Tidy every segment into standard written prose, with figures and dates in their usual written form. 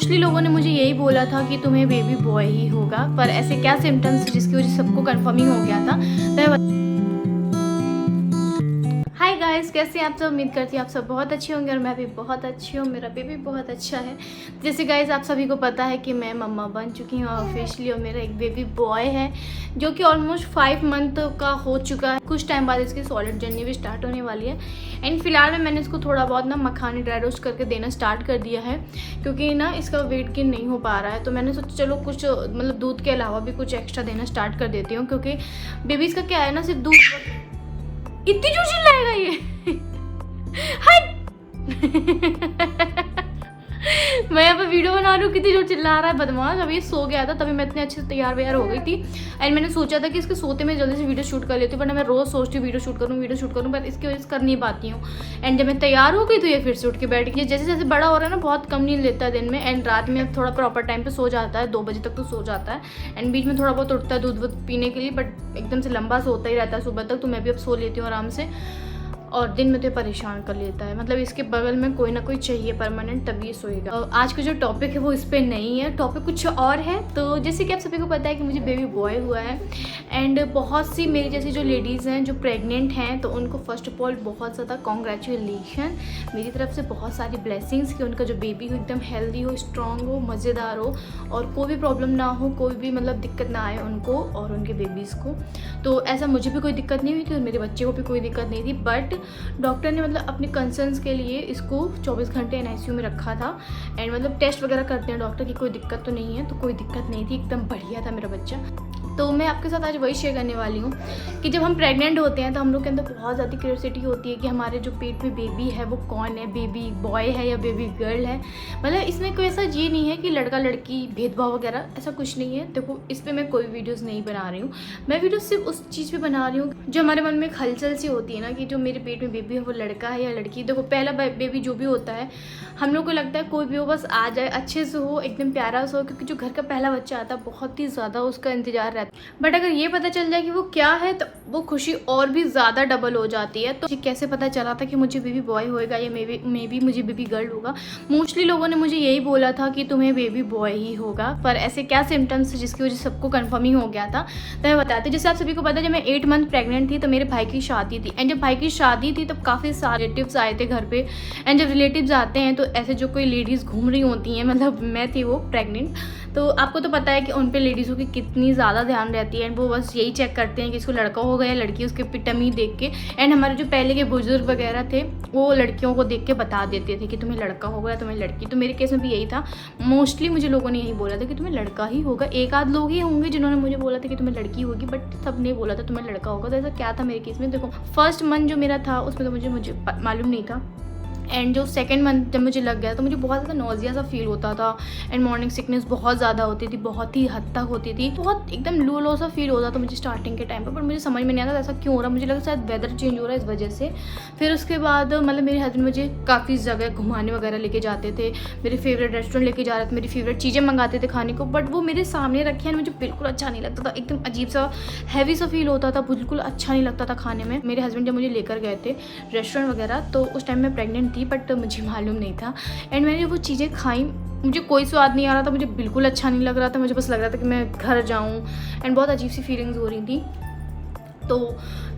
Mostly लोगों ने मुझे यही बोला था कि तुम्हें बेबी बॉय ही होगा, पर ऐसे क्या सिम्टम्स जिसकी वजह से सबको कंफर्मिंग हो गया था। तो हाय गाइस, कैसे हैं आप सब। उम्मीद करती हूँ आप सब बहुत अच्छे होंगे और मैं भी बहुत अच्छी हूँ। मेरा बेबी बहुत अच्छा है। जैसे गाइस आप सभी को पता है कि मैं मम्मा बन चुकी हूँ ऑफिशियली, और मेरा एक बेबी बॉय है जो कि ऑलमोस्ट 5 मंथ का हो चुका है। कुछ टाइम बाद इसकी सॉलिड जर्नी भी स्टार्ट होने वाली है। एंड फिलहाल में मैंने इसको थोड़ा बहुत ना मखानी ड्राई रोस्ट करके देना स्टार्ट कर दिया है, क्योंकि ना इसका वेट गेन नहीं हो पा रहा है। तो मैंने सोचा चलो कुछ मतलब दूध के अलावा भी कुछ एक्स्ट्रा देना स्टार्ट कर देती हूँ, क्योंकि बेबीज़ का क्या है ना, सिर्फ दूध। इतनी जोर चिल्लाएगा ये। हाय। मैं यहाँ पे वीडियो बना रही हूँ, कितनी जोर चिल्ला रहा है बदमाश। अभी ये सो गया था, तभी मैं इतने अच्छे से तैयार व्यार हो गई थी। एंड मैंने सोचा था कि इसके सोते में जल्दी से वीडियो शूट कर लेती हूँ, वरना मैं रोज़ सोचती हूँ वीडियो शूट करूँ, पर इसकी वजह से कर नहीं पाती हूँ। एंड जब मैं तैयार हो गई तो ये फिर से उठ के बैठ गई। जैसे जैसे बड़ा हो रहा है ना, बहुत कम नींद लेता है दिन में। एंड रात में थोड़ा प्रॉपर टाइम पर सो जाता है, 2 बजे तक तो सो जाता है। एंड बीच में थोड़ा बहुत उठता है दूध वूध पीने के लिए, बट एकदम से लंबा सोता ही रहता है सुबह तक। तो मैं भी अब सो लेती हूँ आराम से, और दिन में तो परेशान कर लेता है। मतलब इसके बगल में कोई ना कोई चाहिए परमानेंट, तभी ये सोएगा। आज का जो टॉपिक है वो इस पर नहीं है, टॉपिक कुछ और है। तो जैसे कि आप सभी को पता है कि मुझे बेबी बॉय हुआ है। एंड बहुत सी मेरी जैसी जो लेडीज़ हैं जो प्रेग्नेंट हैं, तो उनको फर्स्ट ऑफ ऑल बहुत ज़्यादा कॉन्ग्रेचुलेशन मेरी तरफ से, बहुत सारी ब्लेसिंग्स कि उनका जो बेबी हो एकदम हेल्दी हो, स्ट्रॉन्ग हो, मज़ेदार हो, और कोई भी प्रॉब्लम ना हो, कोई भी मतलब दिक्कत ना आए उनको और उनके बेबीज़ को। तो ऐसा मुझे भी कोई दिक्कत नहीं हुई थी और मेरे बच्चे को भी कोई दिक्कत नहीं थी। बट डॉक्टर ने मतलब अपने कंसर्न्स के लिए इसको 24 घंटे एनआईसीयू में रखा था। एंड मतलब टेस्ट वगैरह करते हैं डॉक्टर की, कोई दिक्कत तो नहीं है। तो कोई दिक्कत नहीं थी, एकदम बढ़िया था मेरा बच्चा। तो मैं आपके साथ आज वही शेयर करने वाली हूँ कि जब हम प्रेग्नेंट होते हैं तो हम लोग के अंदर बहुत ज़्यादा क्यूरियोसिटी होती है कि हमारे जो पेट में बेबी है वो कौन है, बेबी बॉय है या बेबी गर्ल है। मतलब इसमें कोई ऐसा ये नहीं है कि लड़का लड़की भेदभाव वगैरह, ऐसा कुछ नहीं है। देखो इस पर मैं कोई वीडियोज़ नहीं बना रही हूँ, मैं वीडियो सिर्फ उस चीज़ पर बना रही हूँ जो हमारे मन में एक हलचल सी होती है ना, कि जो मेरे पेट में बेबी है वो लड़का है या लड़की। देखो पहला बेबी जो भी होता है हम लोग को लगता है कोई भी हो बस आ जाए, अच्छे से हो, एकदम प्यारा सा हो, क्योंकि जो घर का पहला बच्चा आता है बहुत ही ज़्यादा उसका इंतजार रहता है। बट अगर ये पता चल जाए कि वो क्या है तो वो खुशी और भी ज़्यादा डबल हो जाती है। तो कैसे पता चला था कि मुझे बेबी बॉय होएगा या मे बी मुझे बेबी गर्ल होगा। मोस्टली लोगों ने मुझे यही बोला था कि तुम्हें बेबी बॉय ही होगा, पर ऐसे क्या सिम्टम्स जिसकी वजह से सबको कंफर्मिंग हो गया था। तो मैं बताती हूँ। जैसे आप सभी को पता है, जब मैं 8 मंथ प्रेग्नेंट थी तो मेरे भाई की शादी थी। एंड जब भाई की शादी थी तब काफ़ी सारे रिलेटिव्स आए थे घर पे। एंड जब रिलेटिव्स आते हैं तो ऐसे जो कोई लेडीज़ घूम रही होती हैं, मतलब मैं थी वो प्रेग्नेंट, तो आपको तो पता है कि उन पे लेडीज़ों की कितनी ज़्यादा ध्यान रहती है। एंड वो बस यही चेक करते हैं कि इसको लड़का होगा या लड़की, उसके टमी देख के। एंड हमारे जो पहले के बुजुर्ग वगैरह थे वो लड़कियों को देख के बता देते थे कि तुम्हें लड़का होगा या तुम्हें लड़की। तो मेरे केस में भी यही था। मोस्टली मुझे लोगों ने यही बोला था कि तुम्हें लड़का ही होगा। एक आध लोग ही होंगे जिन्होंने मुझे बोला था कि तुम्हें लड़की होगी, बट सब ने बोला था तुम्हें लड़का होगा। तो ऐसा क्या था मेरे केस में, देखो फर्स्ट मंथ जो मेरा था उसमें तो मुझे मालूम नहीं था। एंड जो सेकंड मंथ जब मुझे लग गया तो मुझे बहुत ज़्यादा नोजिया सा फील होता था। एंड मॉर्निंग सिकनेस बहुत ज़्यादा होती थी, बहुत ही हद तक होती थी, बहुत एकदम लो लो सा फील होता था मुझे स्टार्टिंग के टाइम पर मुझे समझ में नहीं आता था ऐसा क्यों हो रहा। मुझे लगा शायद वेदर चेंज हो रहा है इस वजह से। फिर उसके बाद मतलब मेरे हस्बैंड मुझे काफ़ी जगह घुमाने वगैरह लेके जाते थे, मेरे फेवरेट रेस्टोरेंट लेके जा रहे थे, मेरी फेवरेट चीज़ें मंगाते थे खाने को, बट वो मेरे सामने रखे हैं मुझे बिल्कुल अच्छा नहीं लगता था। एकदम अजीब सा हैवी सा फील होता था, बिल्कुल अच्छा नहीं लगता था खाने में। मेरे हस्बैंड जब मुझे लेकर गए थे रेस्टोरेंट वगैरह, तो उस टाइम मैं प्रेग्नेंट थी, बट मुझे मालूम नहीं था। एंड मैंने वो चीज़ें खाई, मुझे कोई स्वाद नहीं आ रहा था, मुझे बिल्कुल अच्छा नहीं लग रहा था, मुझे बस लग रहा था कि मैं घर जाऊं। एंड बहुत अजीब सी फीलिंग्स हो रही थी। तो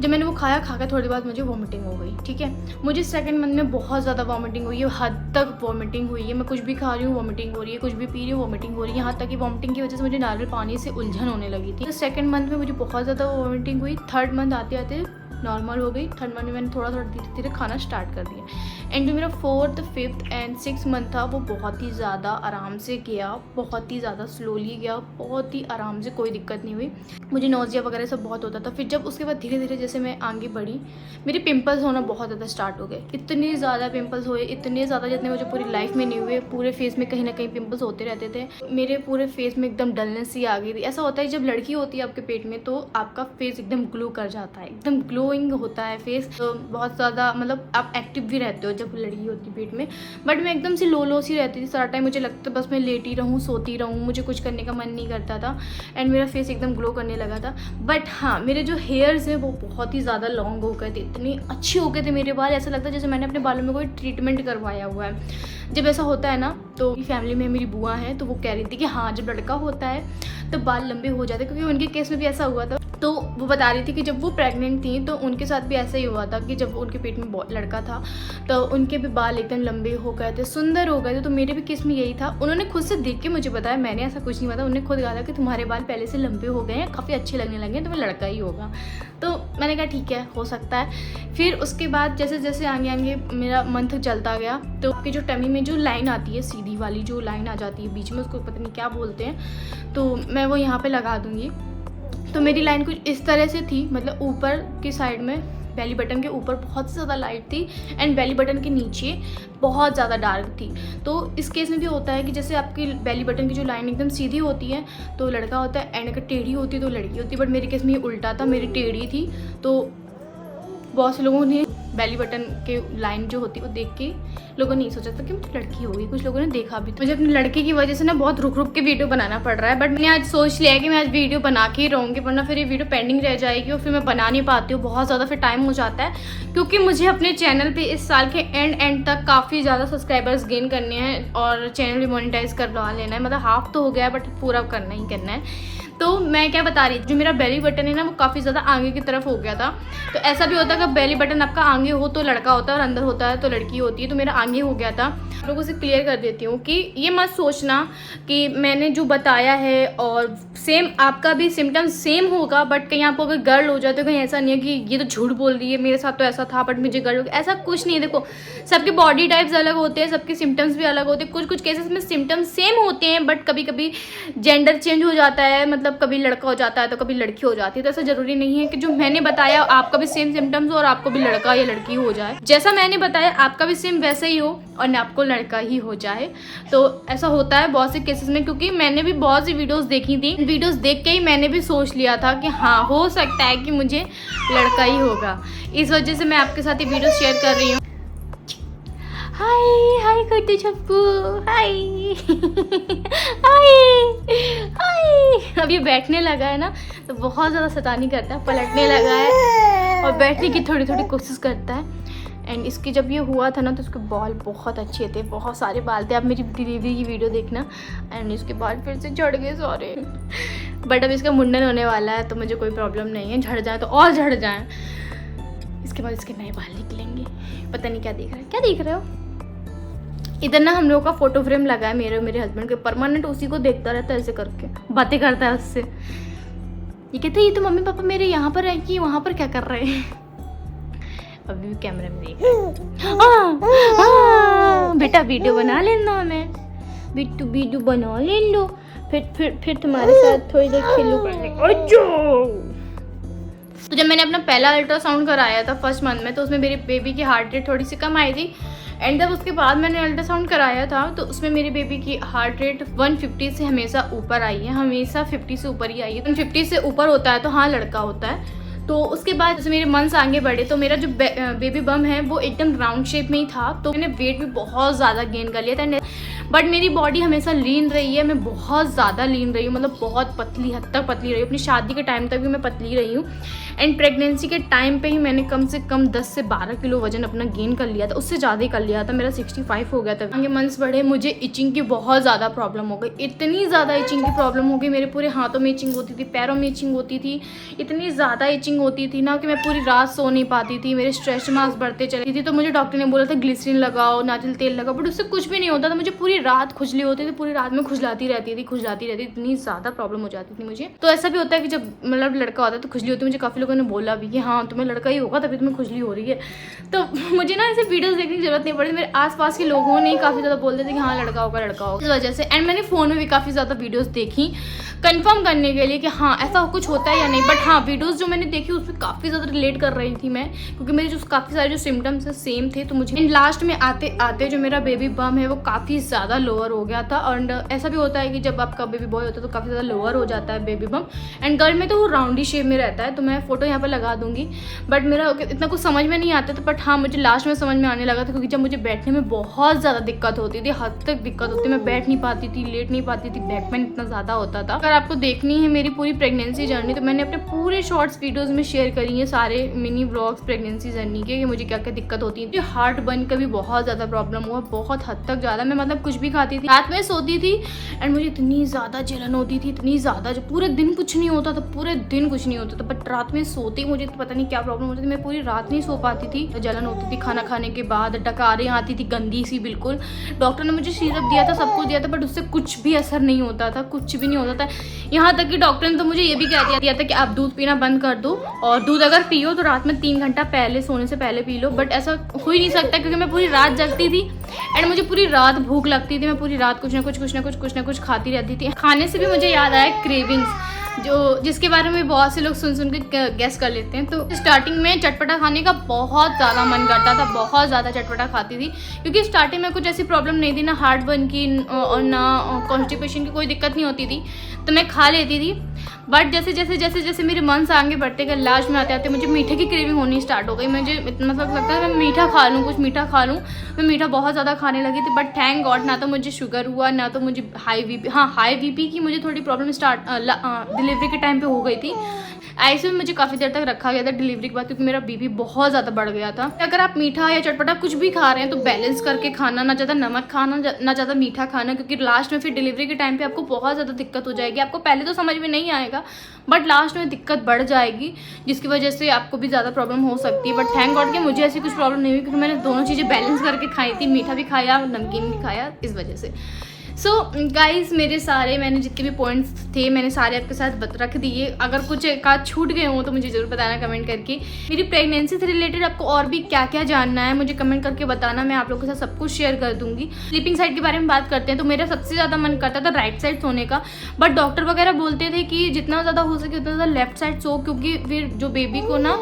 जब मैंने वो खाया, खा के थोड़ी बाद मुझे वॉमिटिंग हो गई। ठीक है, मुझे सेकंड मंथ में बहुत ज़्यादा वॉमिटिंग हुई है, हद तक वॉमिटिंग हुई है। मैं कुछ भी खा रही हूँ वॉमिटिंग हो रही है, कुछ भी पी रही हूँ वॉमिटिंग हो रही है। यहाँ तक कि वॉमिटिंग की वजह से मुझे नारियल पानी से उलझन होने लगी थी। तो सेकंड मंथ में मुझे बहुत ज़्यादा वॉमिटिंग हुई। थर्ड मंथ आते आते नॉर्मल हो गई। थर्ड मंथ में मैंने थोड़ा थोड़ा धीरे धीरे खाना स्टार्ट कर दिया। एंड जो मेरा 4th, 5th and 6th month था वो बहुत ही ज़्यादा आराम से गया, बहुत ही ज़्यादा स्लोली गया, बहुत ही आराम से, कोई दिक्कत नहीं हुई। मुझे नोजिया वगैरह सब बहुत होता था। फिर जब उसके बाद धीरे धीरे जैसे मैं आगे बढ़ी, मेरे पिंपल्स होना बहुत ज़्यादा स्टार्ट हो गए। इतने ज़्यादा पिंपल्स हुए, इतने ज़्यादा जितने मुझे पूरी लाइफ में नहीं हुए। पूरे फेस में कहीं ना कहीं पिंपल्स होते रहते थे। मेरे पूरे फेस में एकदम डलनेस सी आ गई थी। ऐसा होता है जब लड़की होती है आपके पेट में तो आपका फेस एकदम ग्लो कर जाता है, एकदम ग्लोइंग होता है फेस। तो बहुत ज़्यादा मतलब आप एक्टिव भी रहते हो जब लड़की होती है पेट में। बट मैं एकदम से लो सी रहती थी सारा टाइम। मुझे लगता बस मैं लेटी रहूँ, सोती रहूँ, मुझे कुछ करने का मन नहीं करता था। एंड मेरा फेस एकदम ग्लो करने लगा था। बट हाँ, मेरे जो हेयर्स हैं वो बहुत ही ज़्यादा लॉन्ग हो गए थे, इतने अच्छे हो गए थे मेरे बाल, ऐसा लगता है जैसे मैंने अपने बालों में कोई ट्रीटमेंट करवाया हुआ है। जब ऐसा होता है ना, तो फैमिली में मेरी बुआ है, तो वो कह रही थी कि हाँ, जब लड़का होता है तो बाल लंबे हो जाते हैं, क्योंकि उनके केस में भी ऐसा हुआ था। तो वो बता रही थी कि जब वो प्रेग्नेंट थी तो उनके साथ भी ऐसा ही हुआ था कि जब उनके पेट में लड़का था तो उनके भी बाल एकदम लंबे हो गए थे, सुंदर हो गए थे। तो मेरे भी केस में यही था। उन्होंने खुद से देख के मुझे बताया, मैंने ऐसा कुछ नहीं बताया। उन्होंने खुद कहा था कि तुम्हारे बाल पहले से लंबे हो गए हैं, काफ़ी अच्छे लगने लगे हैं, तुम्हें लड़का ही होगा। तो मैंने कहा ठीक है, हो सकता है। फिर उसके बाद जैसे जैसे आगे आगे मेरा मंथ चलता गया, तो आपकी जो टमी में जो लाइन आती है, सीधी वाली जो लाइन आ जाती है बीच में, उसको पता नहीं क्या बोलते हैं, तो मैं वो यहाँ पे लगा दूँगी। तो मेरी लाइन कुछ इस तरह से थी, मतलब ऊपर की साइड में बेली बटन के ऊपर बहुत ज़्यादा लाइट थी एंड बेली बटन के नीचे बहुत ज़्यादा डार्क थी। तो इस केस में भी होता है कि जैसे आपकी बेली बटन की जो लाइन एकदम सीधी होती है तो लड़का होता है, एंड अगर टेढ़ी होती है तो लड़की होती है। बट मेरे केस में ये उल्टा था, मेरी टेढ़ी थी। तो बहुत से लोगों ने बेली बटन के लाइन जो होती है वो देख के लोगों ने नहीं सोचा था कि मुझे लड़की होगी। कुछ लोगों ने देखा भी। मुझे अपने लड़के की वजह से ना बहुत रुक रुक के वीडियो बनाना पड़ रहा है, बट मैंने आज सोच लिया है कि मैं आज वीडियो बना के ही रहूँगी, वरना फिर ये वीडियो पेंडिंग रह जाएगी और फिर मैं बना नहीं पाती हूँ, बहुत ज़्यादा फिर टाइम हो जाता है। क्योंकि मुझे अपने चैनल पर इस साल के एंड तक काफ़ी ज़्यादा सब्सक्राइबर्स गेन करने हैं और चैनल भी मोनेटाइज करवा लेना है। मतलब हाफ तो हो गया है बट पूरा करना ही करना है। तो मैं क्या बता रही थी, जो मेरा बेली बटन है ना वो काफ़ी ज़्यादा आगे की तरफ हो गया था। तो ऐसा भी होता है कि बेली बटन आपका आगे हो तो लड़का होता है और अंदर होता है तो लड़की होती है। तो मेरा आगे हो गया था। लोगों से क्लियर कर देती हूँ कि ये मत सोचना कि मैंने जो बताया है और सेम आपका भी सिम्टम सेम होगा, बट कहीं आपको अगर गर्ल हो जाए तो कहीं ऐसा नहीं है कि ये तो झूठ बोल रही है, मेरे साथ तो ऐसा था बट मुझे गर्ल हो गया, ऐसा कुछ नहीं है। देखो, सबके बॉडी टाइप्स अलग होते हैं, सबके सिम्टम्स भी अलग होते हैं। कुछ कुछ केसेस में सिम्टम्स सेम होते हैं बट कभी कभी जेंडर चेंज हो जाता है, मतलब कभी लड़का हो जाता है तो कभी लड़की हो जाती है। तो ऐसा जरूरी नहीं है कि जो मैंने बताया आपका भी सेम सिम्टम्स हो और आपको भी लड़का या लड़की हो जाए। जैसा मैंने बताया आपका भी सेम वैसा ही हो और न आपको लड़का ही हो जाए। तो ऐसा होता है बहुत से केसेस में, क्योंकि मैंने भी बहुत सी वीडियोस देखी थी। वीडियोस देख के ही मैंने भी सोच लिया था कि हाँ, हो सकता है कि मुझे लड़का ही होगा। इस वजह से मैं आपके साथ ये वीडियो शेयर कर रही हूँ। हाय हाय कुट्टू छप्पू, हाय हाय हाय। अब ये बैठने लगा है ना तो बहुत ज़्यादा शैतानी करता है, पलटने लगा है और बैठने की थोड़ी थोड़ी कोशिश करता है। एंड इसकी जब ये हुआ था ना तो उसके बाल बहुत अच्छे थे, बहुत सारे बाल थे। आप मेरी डिलीवरी की वीडियो देखना। एंड इसके बाल फिर से झड़ गए सारे। बट अब इसका मुंडन होने वाला है तो मुझे कोई प्रॉब्लम नहीं है, झड़ जाए तो और झड़ जाए। इसके बाद इसके नए बाल निकलेंगे। पता नहीं क्या देख रहा है, क्या देख रहे हो? इधर ना हम लोगों का फोटो फ्रेम लगा है मेरे हस्बैंड के, परमानेंट उसी को देखता रहता है, ऐसे करके बातें करता है उससे। ये कहते हैं ये तो मम्मी पापा मेरे यहाँ पर है कि वहाँ पर क्या कर रहे हैं। अभी भी कैमरे में देख बेटा वीडियो बना लेना, हमें बिट्टू वीडियो बना ले लो, फिर तुम्हारे साथ थोड़ी देर खेलो। तो जब मैंने अपना पहला अल्ट्रासाउंड कराया था फर्स्ट मंथ में, तो उसमें मेरी बेबी की हार्ट रेट थोड़ी सी कम आई थी। एंड जब उसके बाद मैंने अल्ट्रासाउंड कराया था तो उसमें मेरी बेबी की हार्ट रेट 150 से हमेशा ऊपर आई है, हमेशा 50 से ऊपर ही आई है। 150 से ऊपर होता है तो हाँ लड़का होता है। तो उसके बाद जैसे मेरे मंथ्स आगे बढ़े तो मेरा जो बेबी बम है वो एकदम राउंड शेप में ही था। तो मैंने वेट भी बहुत ज़्यादा गेन कर लिया था। बट मेरी बॉडी हमेशा लीन रही है, मैं बहुत ज़्यादा लीन रही हूँ, मतलब बहुत पतली, हद तक पतली रही हूँ। अपनी शादी के टाइम तक भी मैं पतली रही हूँ। एंड प्रेगनेंसी के टाइम पे ही मैंने कम से कम 10 से 12 किलो वजन अपना गेन कर लिया था, उससे ज़्यादा ही कर लिया था। मेरा 65 हो गया था। आगे मंथ्स बढ़े, मुझे इचिंग की बहुत ज़्यादा प्रॉब्लम हो गई। इतनी ज़्यादा इचिंग की प्रॉब्लम हो गई, मेरे पूरे हाथों में इचिंग होती थी, पैरों में इचिंग होती थी। इतनी ज़्यादा इचिंग होती थी ना कि मैं पूरी रात सो नहीं पाती थी। मेरे स्ट्रेस मार्क्स बढ़ते चली थी। तो मुझे डॉक्टर ने बोला था ग्लिसरीन लगाओ, नारियल तेल लगाओ, बट उससे कुछ भी नहीं होता था। मुझे पूरी रात खुजली होती थी, पूरी रात में खुजलाती रहती थी। इतनी ज़्यादा प्रॉब्लम हो जाती थी मुझे। तो ऐसा भी होता है कि जब मतलब लड़का होता है तो खुजली होती है। मुझे काफ़ी लोगों ने बोला भी कि हाँ तुम्हें लड़का ही होगा तभी तुम्हें खुजली हो रही है। तो मुझे ना ऐसे वीडियोस देखने की जरूरत नहीं पड़ी। मेरे आसपास के लोगों ने काफ़ी ज़्यादा बोलते थे कि हाँ लड़का होगा इस वजह से। एंड मैंने फ़ोन में भी काफ़ी ज़्यादा वीडियोस देखी कंफर्म करने के लिए कि हाँ ऐसा कुछ होता है या नहीं। बट हाँ, वीडियोस जो मैंने देखी उसमें काफ़ी ज़्यादा रिलेट कर रही थी मैं, क्योंकि मेरे जो काफ़ी सारे जो सिम्टम्स है सेम थे। तो मुझे लास्ट में आते आते जो मेरा बेबी बम है वो काफ़ी ज़्यादा ज़्यादा लोअर हो गया था। और ऐसा भी होता है कि जब आपका बेबी बॉय होता है तो काफ़ी ज़्यादा लोअर हो जाता है बेबी बम। एंड गर्ल में तो वो राउंडी शेप में रहता है, तो मैं फोटो यहाँ पर लगा दूंगी। बट मेरा इतना कुछ समझ में नहीं आता था, बट हाँ मुझे लास्ट में समझ में आने लगा था, क्योंकि जब मुझे बैठने में बहुत ज़्यादा दिक्कत होती थी, हद तक दिक्कत होती, मैं बैठ नहीं पाती थी, लेट नहीं पाती थी, बैक पेन इतना ज़्यादा होता था। अगर आपको देखनी है मेरी पूरी प्रेगनेंसी जर्नी, तो मैंने अपने पूरे शॉर्ट्स वीडियोस में शेयर करी है सारे मिनी व्लॉग्स प्रेगनेंसी जर्नी के, कि मुझे क्या क्या दिक्कत होती है। हार्ट बर्न का भी बहुत ज़्यादा प्रॉब्लम हुआ, बहुत हद तक ज़्यादा। मैं मतलब कुछ भी खाती थी, रात में सोती थी एंड मुझे इतनी ज़्यादा जलन होती थी, इतनी ज़्यादा, जो पूरे दिन कुछ नहीं होता था, पूरे दिन कुछ नहीं होता था, बट रात में सोती मुझे तो पता नहीं क्या प्रॉब्लम होती थी, मैं पूरी रात नहीं सो पाती थी, जलन होती थी। खाना खाने के बाद डकारें आती थी गंदी सी बिल्कुल। डॉक्टर ने मुझे सिरप दिया था, सब कुछ दिया था, बट उससे कुछ भी असर नहीं होता था, कुछ भी नहीं होता था। यहाँ तक कि डॉक्टर ने तो मुझे ये भी कह दिया था कि आप दूध पीना बंद कर दो, और दूध अगर पियो तो रात में 3 घंटा पहले, सोने से पहले पी लो। बट ऐसा हो ही नहीं सकता, क्योंकि मैं पूरी रात जगती थी एंड मुझे पूरी रात भूख लगती थी, मैं पूरी रात कुछ ना कुछ खाती रहती थी। खाने से भी मुझे याद आया क्रेविंग्स, जिसके बारे में बहुत से लोग सुन के गेस कर लेते हैं। तो स्टार्टिंग में चटपटा खाने का बहुत ज़्यादा मन करता था, बहुत ज़्यादा चटपटा खाती थी, क्योंकि स्टार्टिंग में कुछ ऐसी प्रॉब्लम नहीं थी, ना हार्ट बर्न की और ना कॉन्स्टिपेशन की कोई दिक्कत नहीं होती थी, तो मैं खा लेती थी। बट जैसे मेरे मंथ्स आगे बढ़ते गए, लास्ट में आते आते मुझे मीठे की क्रेविंग होनी स्टार्ट हो गई। मुझे इतना सा लगता है मैं मीठा खा लूँ, कुछ मीठा खा लूँ। मैं मीठा बहुत ज़्यादा खाने लगी थी, बट थैंक गॉड ना तो मुझे शुगर हुआ, ना तो मुझे हाई बीपी। हाँ, हाई बीपी की मुझे थोड़ी प्रॉब्लम डिलीवरी के टाइम पे हो गई थी। ऐसे में मुझे काफ़ी देर तक रखा गया था डिलीवरी के बाद, क्योंकि मेरा बीपी बहुत ज़्यादा बढ़ गया था। अगर आप मीठा या चटपटा कुछ भी खा रहे हैं तो बैलेंस करके खाना, ना ज़्यादा नमक खाना, ना ज़्यादा मीठा खाना, क्योंकि लास्ट में फिर डिलीवरी के टाइम पे आपको बहुत ज़्यादा दिक्कत हो जाएगी। आपको पहले तो समझ में नहीं आएगा, बट लास्ट में दिक्कत बढ़ जाएगी, जिसकी वजह से आपको भी ज़्यादा प्रॉब्लम हो सकती है। बट थैंक गॉड कि मुझे ऐसी कुछ प्रॉब्लम नहीं हुई, क्योंकि मैंने दोनों चीज़ें बैलेंस करके खाई थी, मीठा भी खाया, नमकीन भी खाया, इस वजह से। सो गाइज, मैंने जितने भी पॉइंट्स थे मैंने सारे आपके साथ रख दिए। अगर कुछ का छूट गए हों तो मुझे ज़रूर बताना कमेंट करके। मेरी प्रेगनेंसी से रिलेटेड आपको और भी क्या क्या जानना है मुझे कमेंट करके बताना, मैं आप लोगों के साथ सब कुछ शेयर कर दूंगी। स्लीपिंग साइड के बारे में बात करते हैं, तो मेरा सबसे ज़्यादा मन करता था राइट साइड सोने का, बट डॉक्टर वगैरह बोलते थे कि जितना ज़्यादा हो सके उतना ज़्यादा लेफ्ट साइड सो, क्योंकि फिर जो बेबी को ना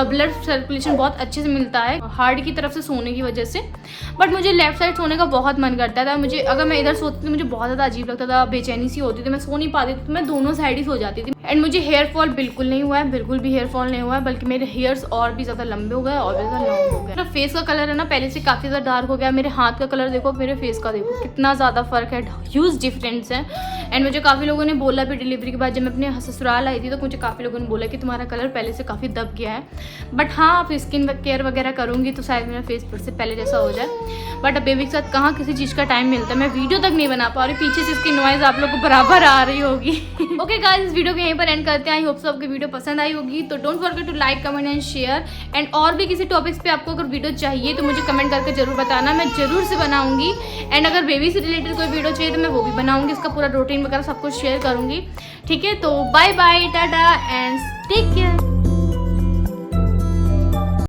ब्लड सर्कुलेशन बहुत अच्छे से मिलता है हार्ट की तरफ से सोने की वजह से। बट मुझे लेफ्ट साइड सोने का बहुत मन करता था। मुझे अगर मैं इधर सोती थी मुझे बहुत ज़्यादा अजीब लगता था, बेचैनी सी होती थी, मैं सो नहीं पाती थी, तो मैं दोनों साइड ही सो जाती थी। एंड मुझे हेयर फॉल बिल्कुल नहीं हुआ है, बिल्कुल भी हेयर फॉल नहीं हुआ है, बल्कि मेरे हेयर्स और भी ज़्यादा लंबे हो गए और भी ज़्यादा लॉन्ग हो गए। मेरा फेस का कलर है ना पहले से काफ़ी ज़्यादा डार्क हो गया। मेरे हाथ का कलर देखो, मेरे फेस का देखो, कितना ज़्यादा फ़र्क है, ह्यूज डिफरेंस है। एंड मुझे काफ़ी लोगों ने बोला भी डिलीवरी के बाद, जब मैं अपने ससुराल आई थी तो मुझे काफ़ी लोगों ने बोला कि तुम्हारा कलर पहले से काफ़ी दब गया है। बट हाँ, आप स्किन केयर वगैरह करूँगी तो शायद मेरा फेस फिर से पहले जैसा हो जाए। बट अब बेबी के साथ कहाँ किसी चीज़ का टाइम मिलता है, मैं वीडियो तक नहीं बना पा रही, पीछे से इसकी नॉइज़ आप लोग को बराबर आ रही होगी। ओके गाइस, इस वीडियो को यहीं पर एंड करते हैं। आई होप आपको वीडियो पसंद आई होगी, तो don't forget to like, comment and share. And और भी किसी टॉपिक्स पे आपको अगर वीडियो चाहिए तो मुझे कमेंट करके जरूर बताना, मैं जरूर से बनाऊंगी। एंड अगर बेबी से रिलेटेड कोई वीडियो चाहिए तो मैं वो भी बनाऊंगी, इसका पूरा रूटीन वगैरह सब कुछ शेयर करूंगी। ठीक है, तो bye bye, tata and take care.